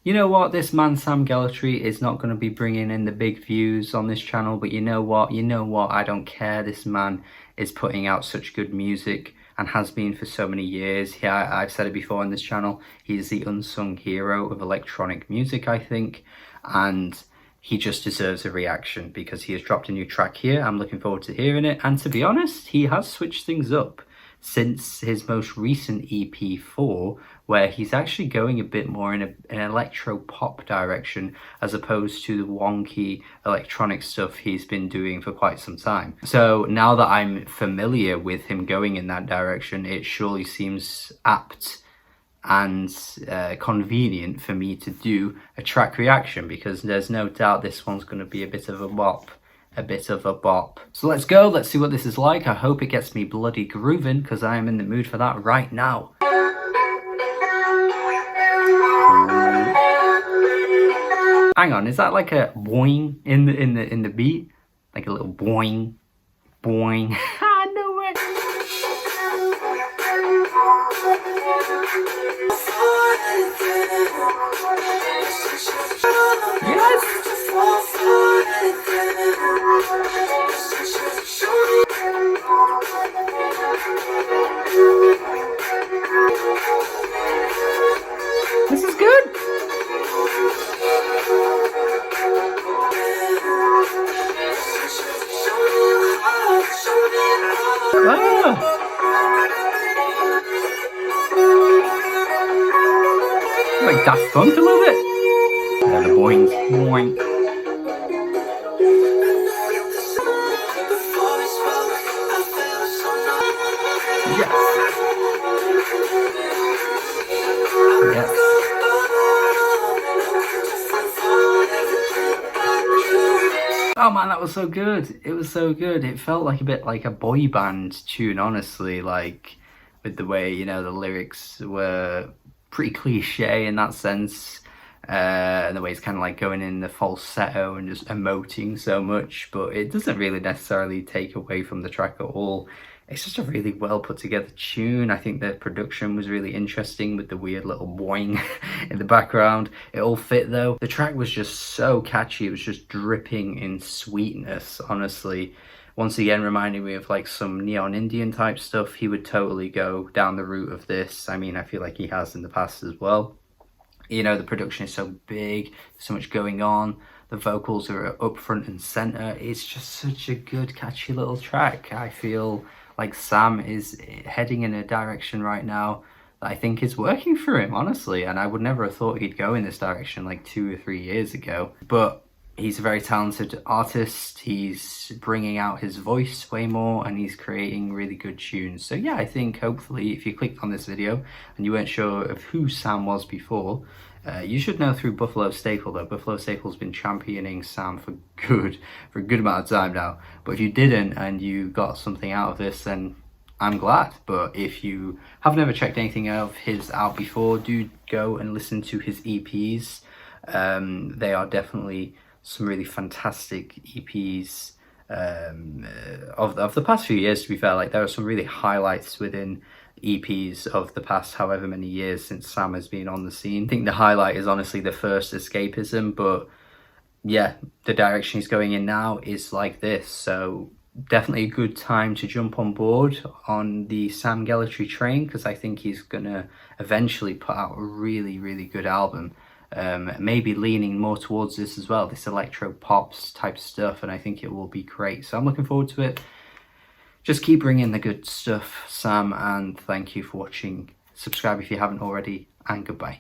You know what, this man Sam Gellaitry is not going to be bringing in the big views on this channel, but you know what, I don't care. This man is putting out such good music and has been for so many years. Yeah, I've said it before on this channel, he's the unsung hero of electronic music, I think, and he just deserves a reaction because he has dropped a new track here. I'm looking forward to hearing it, and to be honest, he has switched things up since his most recent EP 4, where he's actually going a bit more in an electro pop direction as opposed to the wonky electronic stuff he's been doing for quite some time. So now that I'm familiar with him going in that direction, it surely seems apt and convenient for me to do a track reaction, because there's no doubt this one's going to be a bit of a bop. So let's go, let's see what this is like. I hope it gets me bloody grooving, because I am in the mood for that right now. Hang on, is that like a boing in the beat? Like a little boing, boing. No way. Yes. This is good. Oh. Like Daft Punk a little bit. Yeah, the boing, boing. Yes. Yes. Oh man, that was so good. It was so good. It felt like a bit like a boy band tune, honestly, like with the way, you know, the lyrics were pretty cliche in that sense. And the way it's kind of like going in the falsetto and just emoting so much, but it doesn't really necessarily take away from the track at all. It's just a really well put together tune. I think the production was really interesting with the weird little boing in the background. It all fit though. The track was just so catchy. It was just dripping in sweetness, honestly. Once again, reminding me of like some Neon Indian type stuff. He would totally go down the route of this. I mean, I feel like he has in the past as well. You know, the production is so big, so much going on. The vocals are up front and center. It's just such a good, catchy little track. I feel like Sam is heading in a direction right now that I think is working for him, honestly. And I would never have thought he'd go in this direction like 2 or 3 years ago. But he's a very talented artist. He's bringing out his voice way more, and he's creating really good tunes. So yeah, I think hopefully if you clicked on this video and you weren't sure of who Sam was before, you should know through Buffalo Staple though. Buffalo Staple's been championing Sam for a good amount of time now. But if you didn't and you got something out of this, then I'm glad. But if you have never checked anything of his out before, do go and listen to his EPs. They are definitely some really fantastic EPs of the past few years, to be fair. Like, there are some really highlights within EPs of the past however many years since Sam has been on the scene. I think the highlight is honestly the first Escapism, but yeah, the direction he's going in now is like this. So definitely a good time to jump on board on the Sam Gellaitry train, because I think he's gonna eventually put out a really, really good album. Maybe leaning more towards this as well, this electro pops type stuff, and I think it will be great. So I'm looking forward to it. Just keep bringing the good stuff, Sam, and thank you for watching. Subscribe if you haven't already, and goodbye.